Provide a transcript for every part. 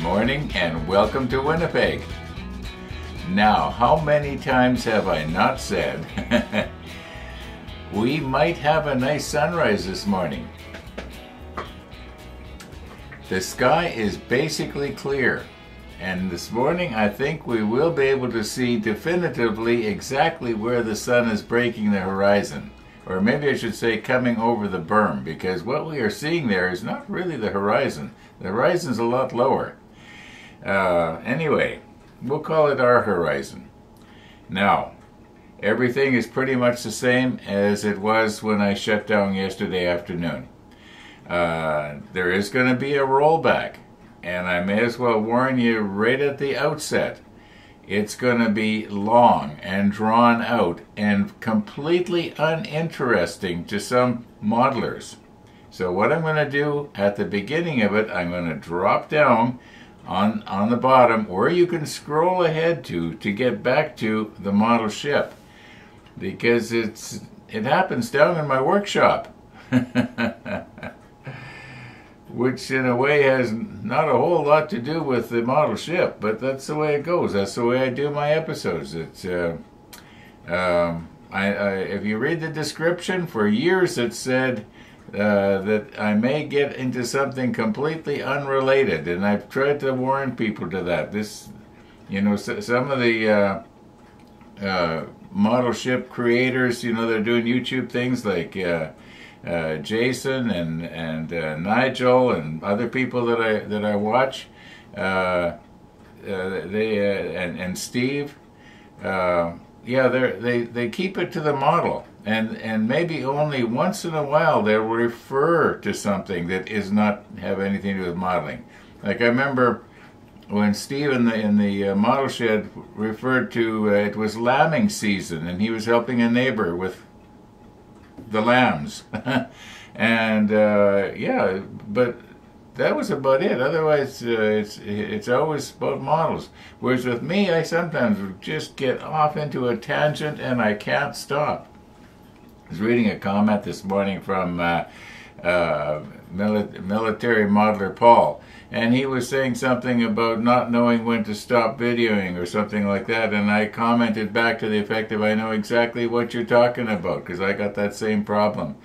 morning and welcome to Winnipeg. Now, how many times have I not said, we might have a nice sunrise this morning. The sky is basically clear, and this morning I think we will be able to see definitively exactly where the sun is breaking the horizon. Or maybe I should say coming over the berm, because what we are seeing there is not really the horizon. The horizon's a lot lower. Anyway, we'll call it our horizon. Now, everything is pretty much the same as it was when I shut down yesterday afternoon. There is going to be a rollback, and I may as well warn you right at the outset. It's going to be long and drawn out and completely uninteresting to some modelers. So what I'm going to do at the beginning of it, I'm going to drop down on the bottom where you can scroll ahead to get back to the model ship, because it happens down in my workshop. Which in a way has not a whole lot to do with the model ship, but that's the way it goes. That's the way I do my episodes. It's if you read the description, for years it said that I may get into something completely unrelated, and I've tried to warn people to that. This, you know, some of the model ship creators, you know, they're doing YouTube things like Jason and Nigel and other people that I watch, and Steve, yeah, they keep it to the model, and maybe only once in a while they'll refer to something that is not have anything to do with modeling. Like I remember when Steve in the model shed referred to it was lambing season, and he was helping a neighbor with the lambs. And yeah, but that was about it. Otherwise it's always about models, whereas with me I sometimes just get off into a tangent and I can't stop. I was reading a comment this morning from military modeler Paul, and he was saying something about not knowing when to stop videoing or something like that, and I commented back to the effect of, I know exactly what you're talking about, because I got that same problem.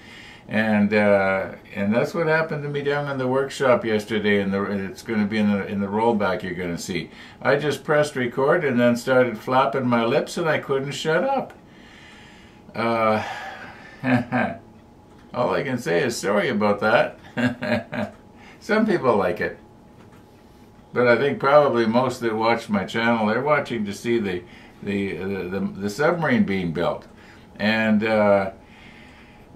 And that's what happened to me down in the workshop yesterday, and it's going to be in the rollback you're going to see. I just pressed record and then started flapping my lips, and I couldn't shut up. All I can say is sorry about that. Some people like it, but I think probably most that watch my channel, they're watching to see the submarine being built, and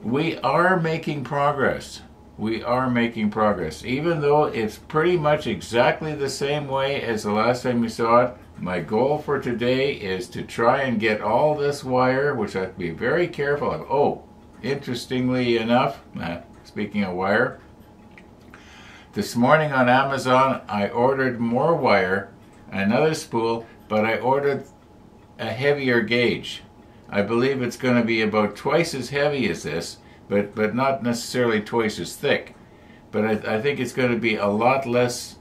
we are making progress. We are making progress, even though it's pretty much exactly the same way as the last time we saw it. My goal for today is to try and get all this wire, which I have to be very careful of. Oh, interestingly enough, speaking of wire, this morning on Amazon I ordered more wire, another spool, but I ordered a heavier gauge. I believe it's going to be about twice as heavy as this, but not necessarily twice as thick. But I think it's going to be a lot less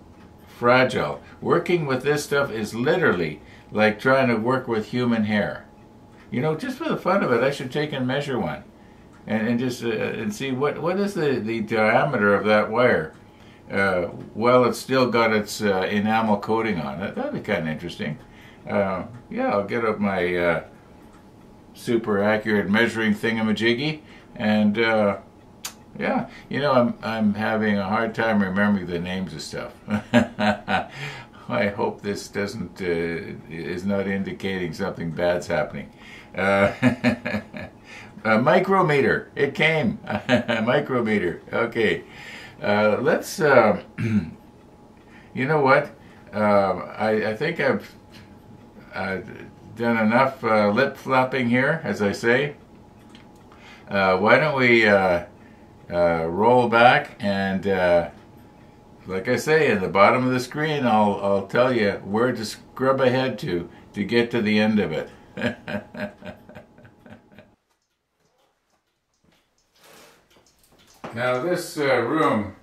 fragile. Working with this stuff is literally like trying to work with human hair. You know, just for the fun of it, I should take and measure one, and just and see what is the diameter of that wire. Well, it's still got its enamel coating on it. That'd be kind of interesting. Yeah, I'll get up my super accurate measuring thingamajiggy, and yeah, you know, I'm having a hard time remembering the names of stuff. I hope this doesn't is not indicating something bad's happening. A micrometer. It came. A micrometer. Okay. Let's. You know what? I think I've done enough lip flapping here, as I say. Why don't we roll back, and like I say, in the bottom of the screen I'll tell you where to scrub ahead to get to the end of it. Now this room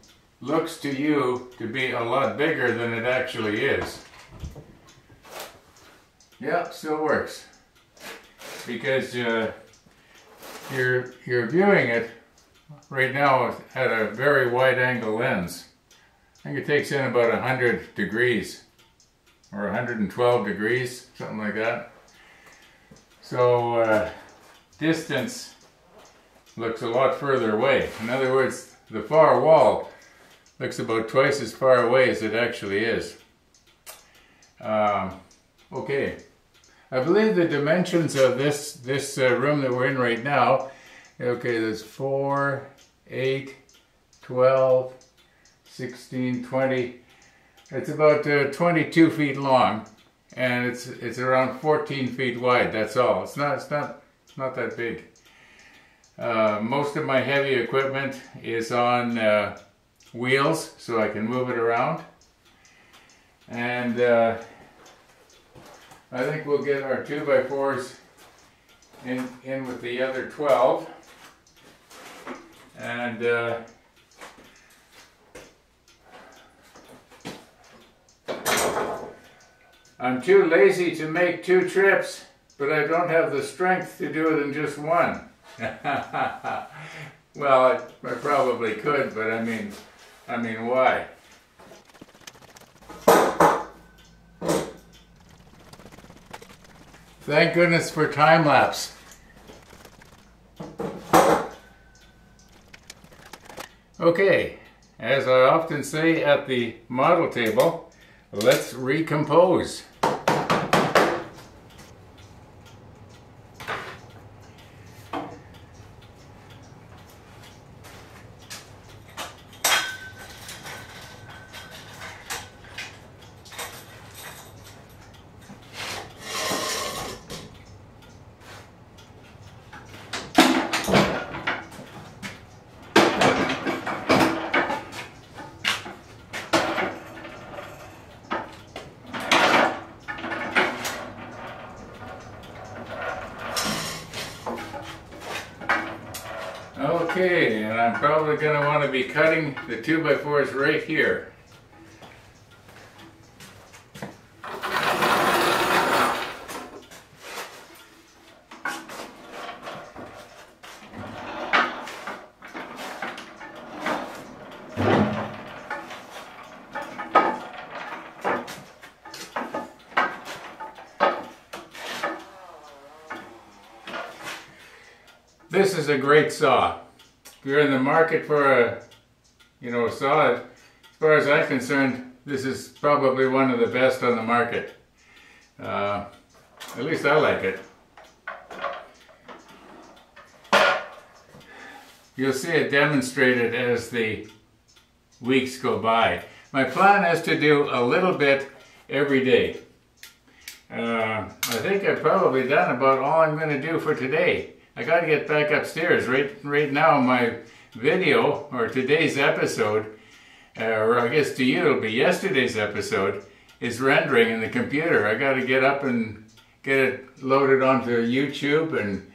looks to you to be a lot bigger than it actually is. Yeah, still works. Because you're viewing it right now at a very wide angle lens. I think it takes in about 100 degrees or 112 degrees, something like that. So distance looks a lot further away. In other words, the far wall looks about twice as far away as it actually is. Okay, I believe the dimensions of this room that we're in right now, okay, there's 4, 8, 12, 16, 20. It's about 22 feet long, and it's around 14 feet wide. That's all. It's not that big. Most of my heavy equipment is on wheels, so I can move it around. And I think we'll get our 2x4s in with the other 12. And I'm too lazy to make 2 trips, but I don't have the strength to do it in just one. Well, I probably could, but I mean, why? Thank goodness for time lapse. Okay, as I often say at the model table, let's recompose. Okay, and I'm probably going to want to be cutting the 2x4s right here. This is a great saw. If you're in the market for a, saw, as far as I'm concerned, this is probably one of the best on the market. At least I like it. You'll see it demonstrated as the weeks go by. My plan is to do a little bit every day. I think I've probably done about all I'm going to do for today. I got to get back upstairs. Right now my video, or today's episode, or I guess to you it'll be yesterday's episode, is rendering in the computer. I got to get up and get it loaded onto YouTube, and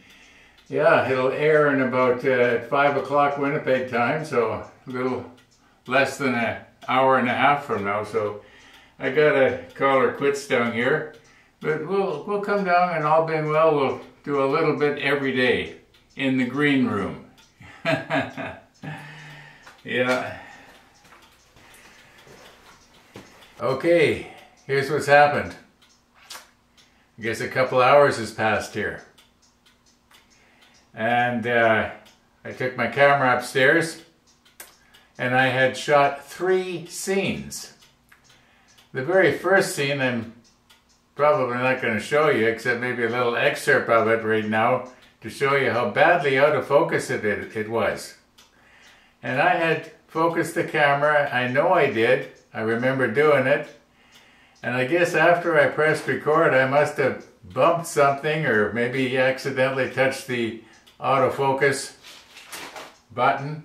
yeah, it'll air in about 5 o'clock Winnipeg time, so a little less than an hour and a half from now. So I got to call her quits down here, but we'll come down, and all being well, we'll do a little bit every day in the green room. Yeah. Okay, here's what's happened. I guess a couple hours has passed here. And I took my camera upstairs, and I had shot 3 scenes. The very first scene I'm probably not going to show you, except maybe a little excerpt of it right now to show you how badly out of focus it was. And I had focused the camera. I know I did. I remember doing it. And I guess after I pressed record, I must have bumped something, or maybe accidentally touched the autofocus button.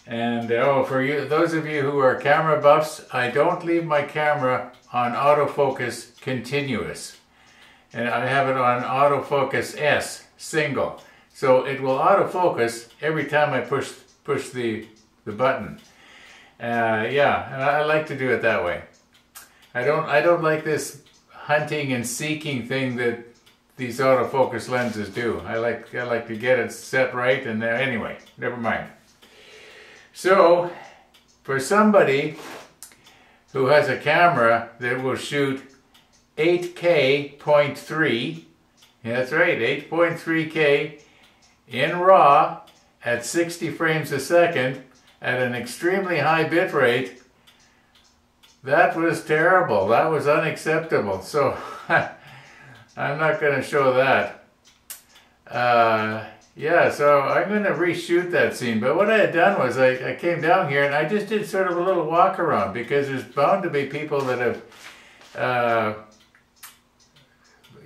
And for you, those of you who are camera buffs, I don't leave my camera on autofocus continuous, and I have it on autofocus S, single, so it will autofocus every time I push the button. Yeah, and I like to do it that way. I don't like this hunting and seeking thing that these autofocus lenses do. I like to get it set right, and anyway, never mind. So, for somebody who has a camera that will shoot 8K .3, yeah, that's right, 8.3K in RAW at 60 frames a second at an extremely high bit rate, that was terrible. That was unacceptable. So I'm not going to show that. Yeah, so I'm going to reshoot that scene. But what I had done was I came down here and I just did sort of a little walk around, because there's bound to be people that have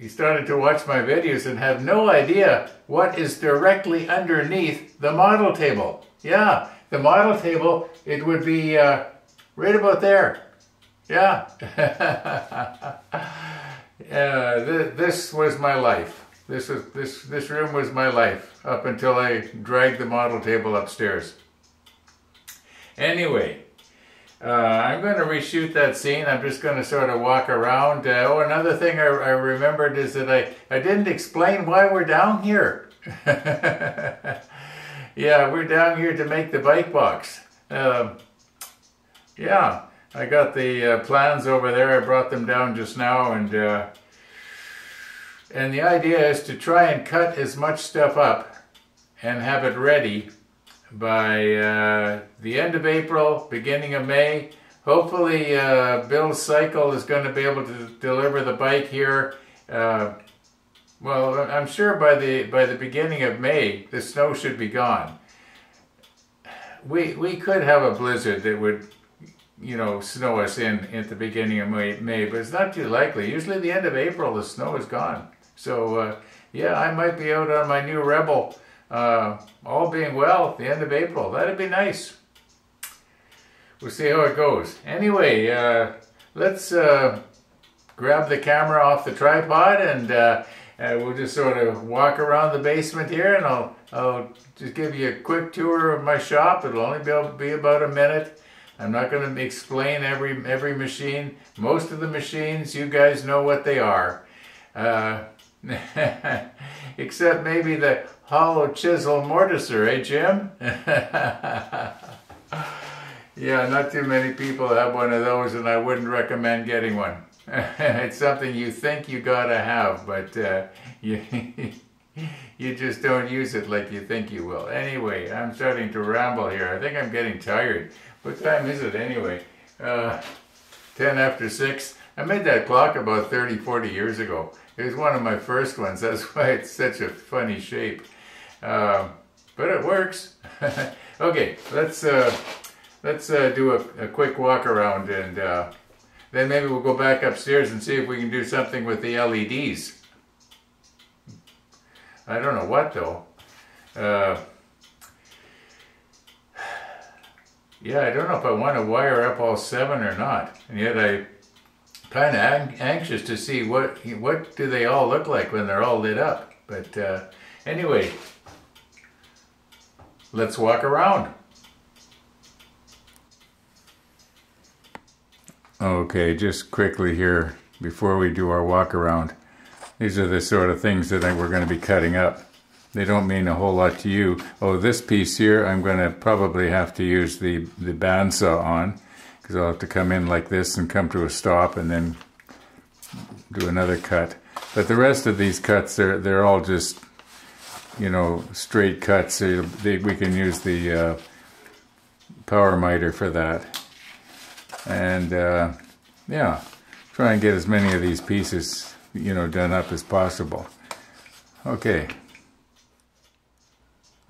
started to watch my videos and have no idea what is directly underneath the model table. Yeah, the model table, it would be right about there. Yeah. This was my life. This room was my life up until I dragged the model table upstairs. Anyway, I'm going to reshoot that scene. I'm just going to sort of walk around. Oh, another thing I remembered is that I didn't explain why we're down here. Yeah, we're down here to make the bike box. Yeah, I got the plans over there. I brought them down just now, and the idea is to try and cut as much stuff up and have it ready by the end of April, beginning of May. Hopefully Bill's Cycle is going to be able to deliver the bike here. Well, I'm sure by the beginning of May, the snow should be gone. We could have a blizzard that would, you know, snow us in at the beginning of May, but it's not too likely. Usually the end of April, the snow is gone. So, yeah, I might be out on my new Rebel, all being well, at the end of April. That'd be nice. We'll see how it goes. Anyway, let's grab the camera off the tripod, and we'll just sort of walk around the basement here, and I'll just give you a quick tour of my shop. It'll only be about a minute. I'm not going to explain every machine. Most of the machines, you guys know what they are. Except maybe the hollow chisel mortiser, eh, Jim? Yeah, not too many people have one of those, and I wouldn't recommend getting one. It's something you think you gotta have, but you just don't use it like you think you will. Anyway, I'm starting to ramble here. I think I'm getting tired. What time is it anyway? 10 after 6. I made that clock about 30, 40 years ago. It was one of my first ones. That's why it's such a funny shape. But it works. Okay, let's do a quick walk around, and then maybe we'll go back upstairs and see if we can do something with the LEDs. I don't know what though. Yeah, I don't know if I want to wire up all 7 or not. And yet I'm kind of anxious to see what do they all look like when they're all lit up. But anyway, let's walk around. Okay, just quickly here, before we do our walk around, these are the sort of things that we're going to be cutting up. They don't mean a whole lot to you. Oh, this piece here, I'm going to probably have to use the bandsaw on, because I'll have to come in like this and come to a stop and then do another cut. But the rest of these cuts, they're all just, you know, straight cuts. So we can use the power miter for that. And yeah, try and get as many of these pieces, you know, done up as possible. Okay.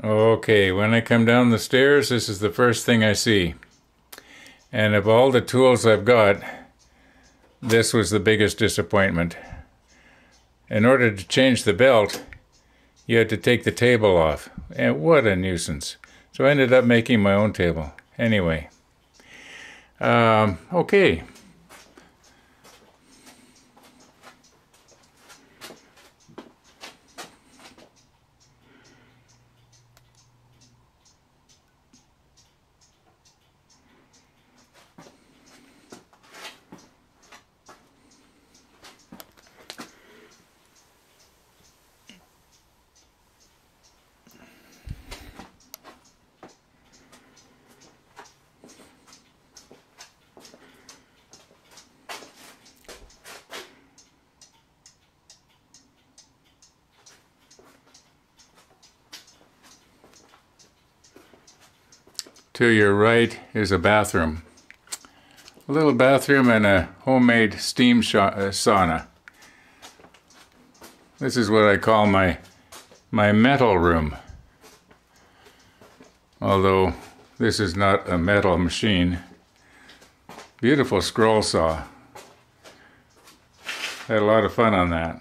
Okay, when I come down the stairs, this is the first thing I see. And of all the tools I've got, this was the biggest disappointment. In order to change the belt, you had to take the table off. And what a nuisance. So I ended up making my own table. Anyway. Okay. To your right is a bathroom. A little bathroom and a homemade steam sauna. This is what I call my metal room. Although this is not a metal machine. Beautiful scroll saw. Had a lot of fun on that.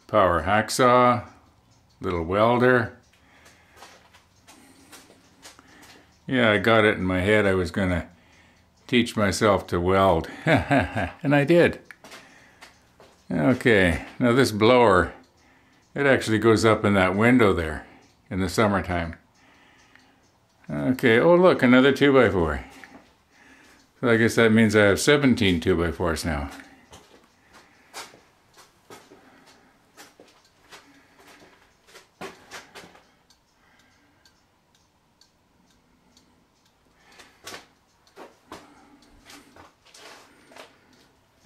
Power hacksaw, little welder. Yeah, I got it in my head I was going to teach myself to weld. And I did. Okay, now this blower, it actually goes up in that window there in the summertime. Okay, oh look, another 2x4. So I guess that means I have 17 2x4s now.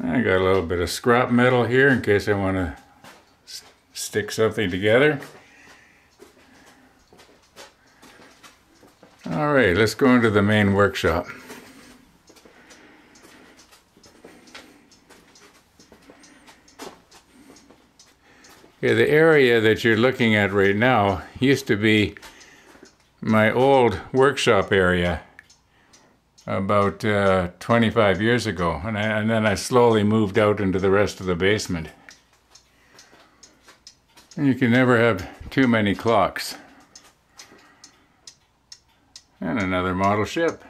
I got a little bit of scrap metal here in case I want to stick something together. All right, let's go into the main workshop. Okay, the area that you're looking at right now used to be my old workshop area about 25 years ago, and then I slowly moved out into the rest of the basement. And you can never have too many clocks. And another model ship.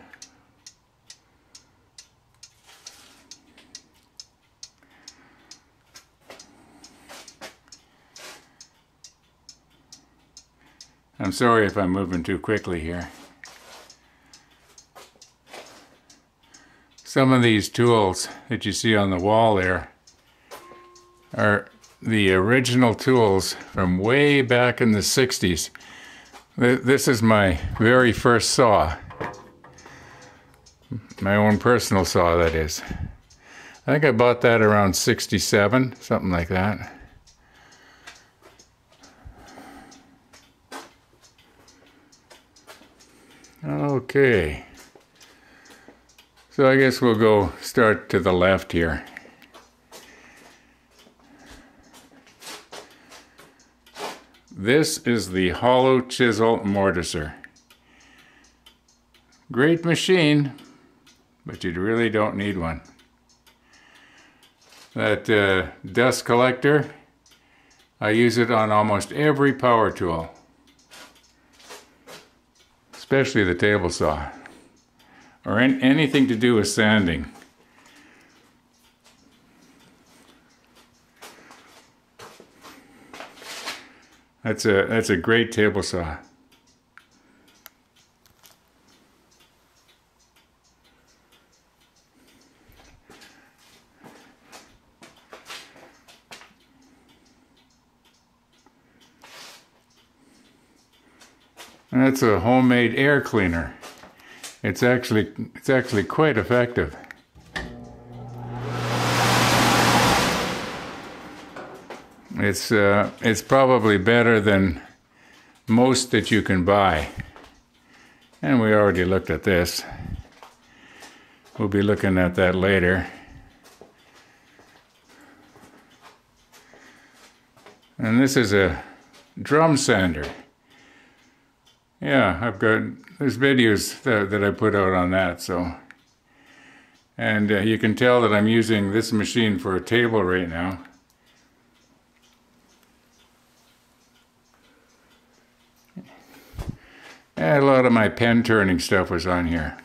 I'm sorry if I'm moving too quickly here. Some of these tools that you see on the wall there are the original tools from way back in the 60s. This is my very first saw. My own personal saw, that is. I think I bought that around 67, something like that. Okay. So I guess we'll go start to the left here. This is the hollow chisel mortiser. Great machine, but you really don't need one. That dust collector, I use it on almost every power tool, especially the table saw, or anything to do with sanding. That's a great table saw. That's a homemade air cleaner. It's actually quite effective. It's probably better than most that you can buy. And we already looked at this. We'll be looking at that later. And this is a drum sander. Yeah, there's videos that I put out on that, so. And you can tell that I'm using this machine for a table right now. Yeah, a lot of my pen turning stuff was on here.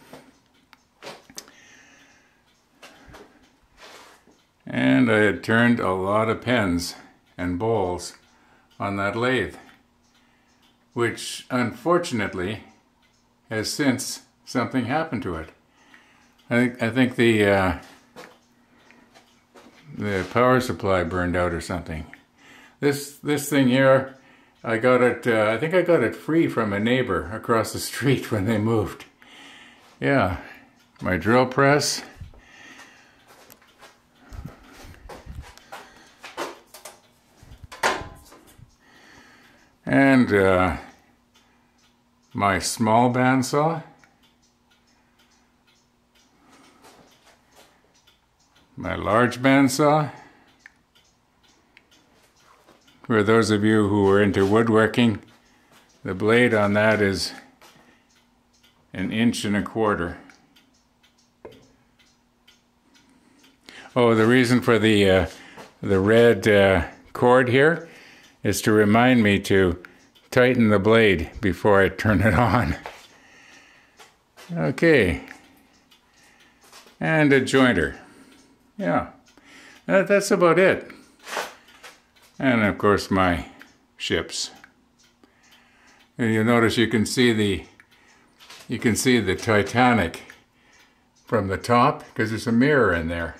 And I had turned a lot of pens and bowls on that lathe, which unfortunately has since something happened to it. I think the power supply burned out or something. This thing here, I got it. I think I got it free from a neighbor across the street when they moved. Yeah, my drill press. And my small bandsaw, my large bandsaw. For those of you who are into woodworking, the blade on that is 1.25 inches. Oh, the reason for the red cord here is to remind me to tighten the blade before I turn it on. Okay, and a jointer. Yeah, that's about it. And of course my ships. And you'll notice you can see the Titanic from the top because there's a mirror in there.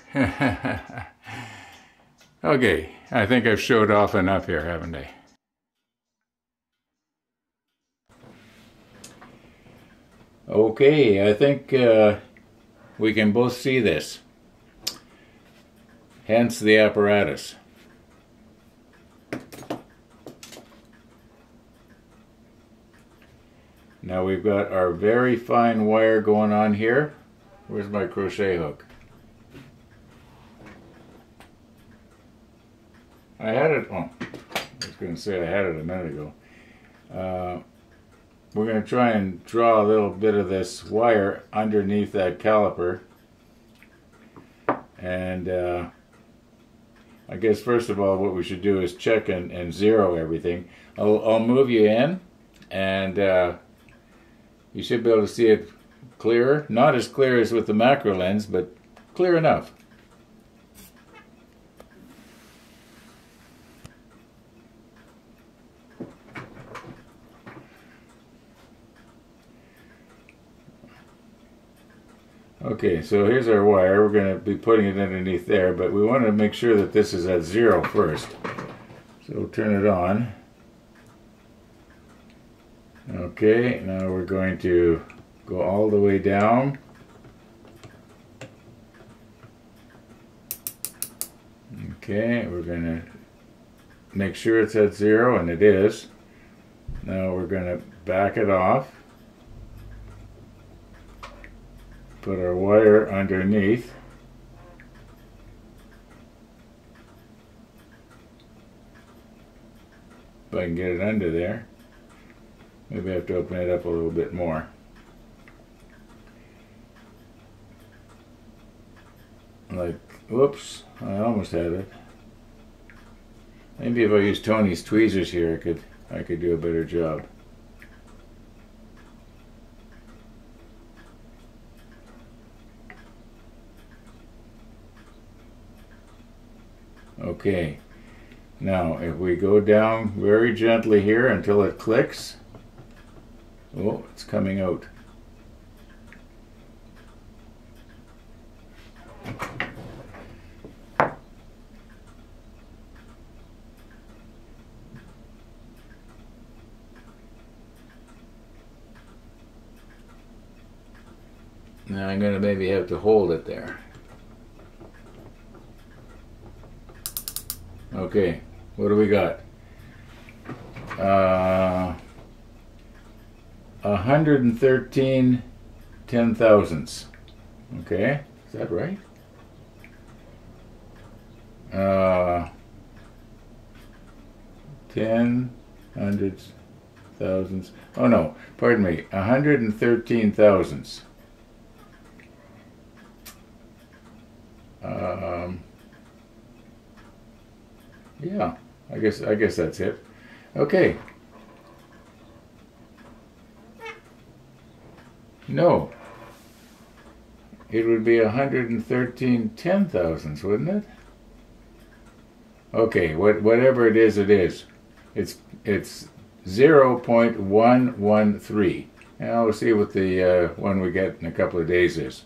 Okay, I think I've showed off enough here, haven't I? Okay, I think we can both see this. Hence the apparatus. Now we've got our very fine wire going on here. Where's my crochet hook? I had it, oh, I was going to say I had it a minute ago. We're going to try and draw a little bit of this wire underneath that caliper. And I guess first of all what we should do is check and zero everything. I'll move you in, and you should be able to see it clearer. Not as clear as with the macro lens, but clear enough. Okay, so here's our wire. We're going to be putting it underneath there, but we want to make sure that this is at 0 first. So we'll turn it on. Okay, now we're going to go all the way down. Okay, we're going to make sure it's at 0, and it is. Now we're going to back it off. Put our wire underneath. If I can get it under there. Maybe I have to open it up a little bit more. Like, whoops, I almost had it. Maybe if I use Tony's tweezers here, I could do a better job. Okay, now if we go down very gently here until it clicks. Oh, it's coming out. Now I'm going to maybe have to hold it there. Okay, what do we got? 113 10,000ths. Okay, is that right? 10 hundreds, thousands. Oh no, pardon me. 113 thousandths. Yeah, I guess that's it. Okay. No. It would be 113 10,000ths, wouldn't it? Okay, whatever it is, it is. It's 0.113. Now we'll see what the one we get in a couple of days is.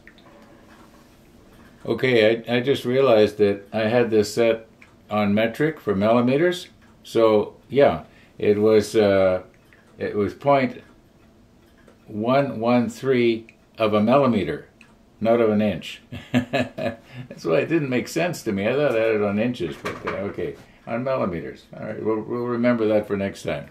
Okay, I just realized that I had this set on metric for millimeters. So yeah, it was 0.113 of a millimeter, not of an inch. That's why it didn't make sense to me. I thought I had it on inches, but okay, on millimeters. All right, we'll remember that for next time.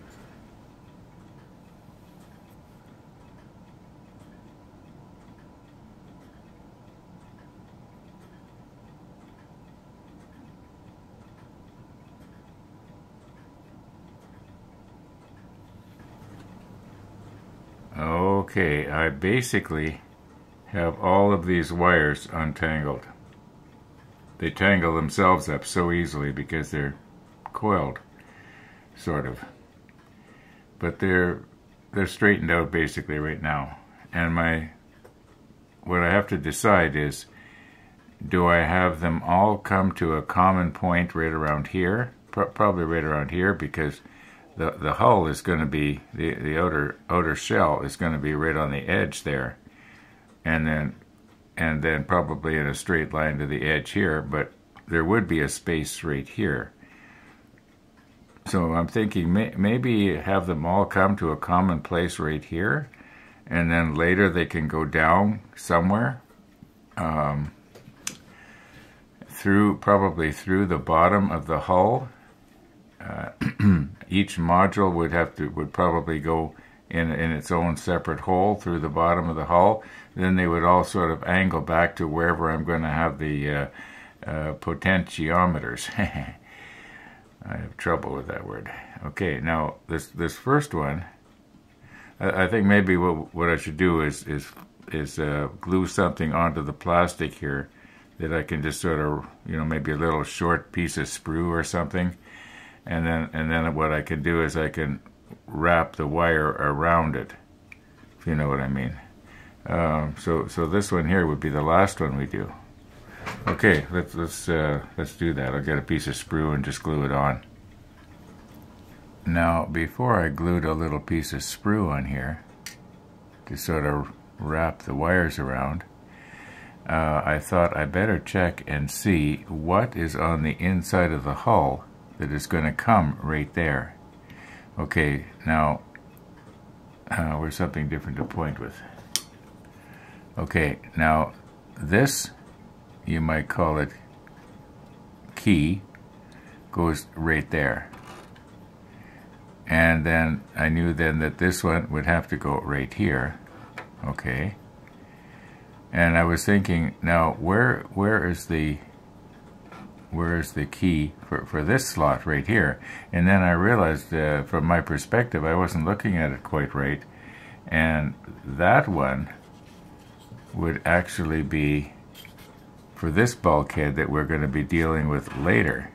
Okay, I basically have all of these wires untangled. They tangle themselves up so easily because they're coiled, sort of. But they're straightened out basically right now. And what I have to decide is, do I have them all come to a common point right around here? Probably right around here, because the hull is going to be, the outer shell is going to be right on the edge there. And then probably in a straight line to the edge here, but there would be a space right here. So I'm thinking maybe have them all come to a common place right here, and then later they can go down somewhere, probably through the bottom of the hull. Each module would probably go in its own separate hole through the bottom of the hull. Then they would all sort of angle back to wherever I'm going to have the potentiometers. I have trouble with that word. Okay, now this first one, I think maybe what I should do is glue something onto the plastic here that I can just sort of, maybe a little short piece of sprue or something, and then what I can do is I can wrap the wire around it, if you know what I mean. So this one here would be the last one we do. Okay, let's do that. I'll get a piece of sprue and just glue it on. Now, before I glued a little piece of sprue on here to sort of wrap the wires around, I thought I better check and see what is on the inside of the hull that is going to come right there. Okay, now where's something different to point with? Okay, now this, you might call it key, goes right there. And then I knew then that this one would have to go right here. Okay. And I was thinking, now where is the key for this slot right here? And then I realized from my perspective I wasn't looking at it quite right, and that one would actually be for this bulkhead that we're going to be dealing with later,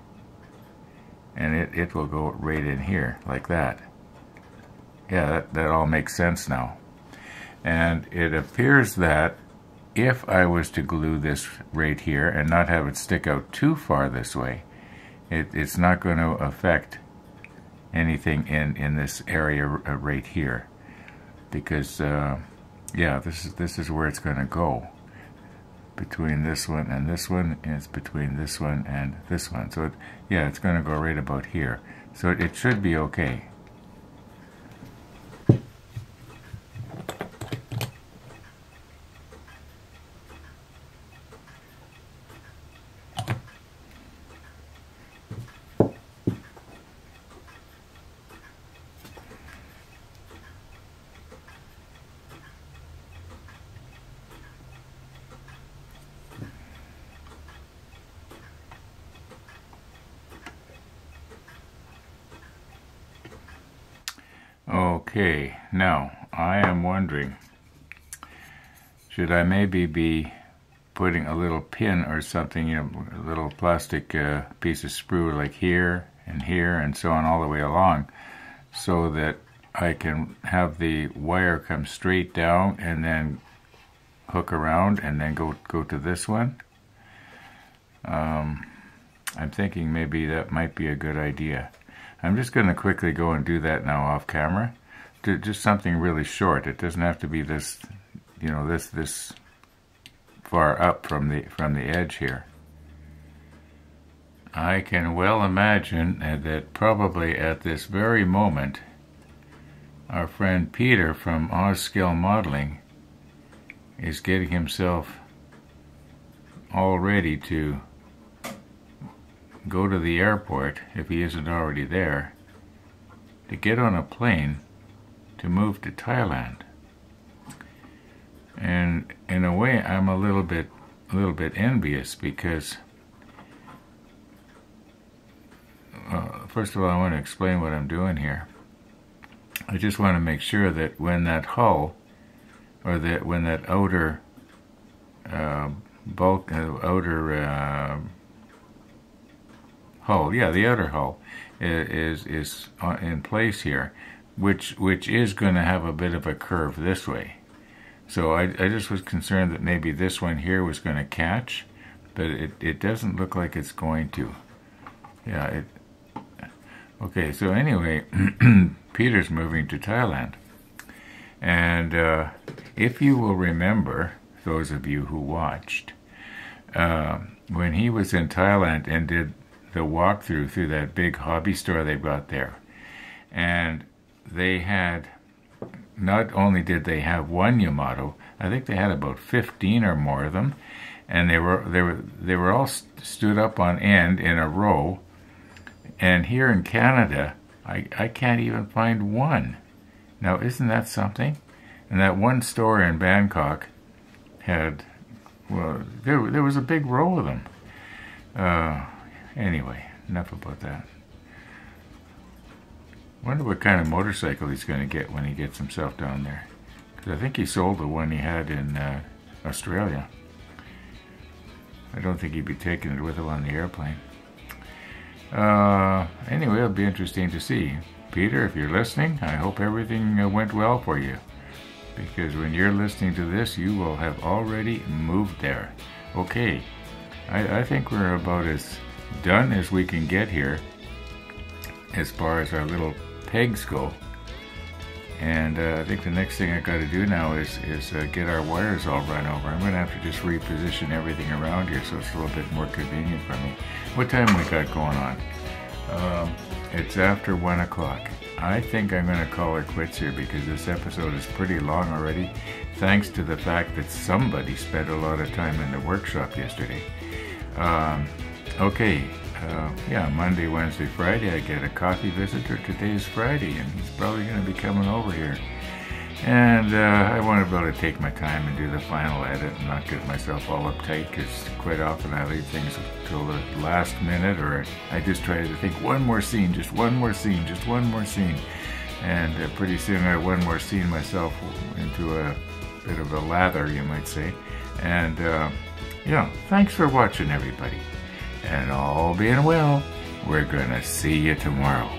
and it will go right in here like that. Yeah, that all makes sense now. And it appears that if I was to glue this right here and not have it stick out too far this way, it's not going to affect anything in this area right here, because yeah, this is where it's going to go. Between this one and this one, and it's between this one and this one. So yeah, it's going to go right about here. So it should be okay. Okay, now I am wondering, should I maybe be putting a little pin or something, a little plastic piece of sprue like here and so on all the way along, so that I can have the wire come straight down and then hook around and then go to this one? I'm thinking maybe that might be a good idea. I'm just going to quickly go and do that now off camera. Just something really short. It doesn't have to be this, this far up from the edge here. I can well imagine that probably at this very moment, our friend Peter from Ozskill Modeling is getting himself all ready to go to the airport, if he isn't already there, to get on a plane to move to Thailand. And in a way, I'm a little bit envious, because first of all, I want to explain what I'm doing here. I just want to make sure that when that hull or that when that outer hull, yeah, the outer hull is in place here, which is going to have a bit of a curve this way. So I just was concerned that maybe this one here was going to catch, but it doesn't look like it's going to. Yeah, okay, so anyway, Peter's moving to Thailand. And if you will remember, those of you who watched, when he was in Thailand and did the walkthrough through that big hobby store they've got there, and they had, not only did they have one Yamato, I think they had about 15 or more of them, and they were all stood up on end in a row. And here in Canada, I can't even find one. Now, isn't that something? And that one store in Bangkok had, well, there was a big row of them. Anyway, enough about that. Wonder what kind of motorcycle he's going to get when he gets himself down there. Because I think he sold the one he had in Australia. I don't think he'd be taking it with him on the airplane. Anyway, it'll be interesting to see. Peter, if you're listening, I hope everything went well for you. Because when you're listening to this, you will have already moved there. Okay, I think we're about as done as we can get here as far as our little pegs go. And I think the next thing I got to do now is get our wires all run over. I'm going to have to just reposition everything around here so it's a little bit more convenient for me. What time we got going on? It's after 1 o'clock. I think I'm going to call it quits here because this episode is pretty long already, thanks to the fact that somebody spent a lot of time in the workshop yesterday. Okay. Yeah, Monday, Wednesday, Friday, I get a coffee visitor. Today's Friday, and he's probably going to be coming over here. And I want to be able to take my time and do the final edit and not get myself all uptight, because quite often I leave things till the last minute, or I just try to think one more scene, just one more scene, just one more scene. And pretty soon I have one more scene myself into a bit of a lather, you might say. And yeah, thanks for watching, everybody. And all being well, we're gonna see you tomorrow.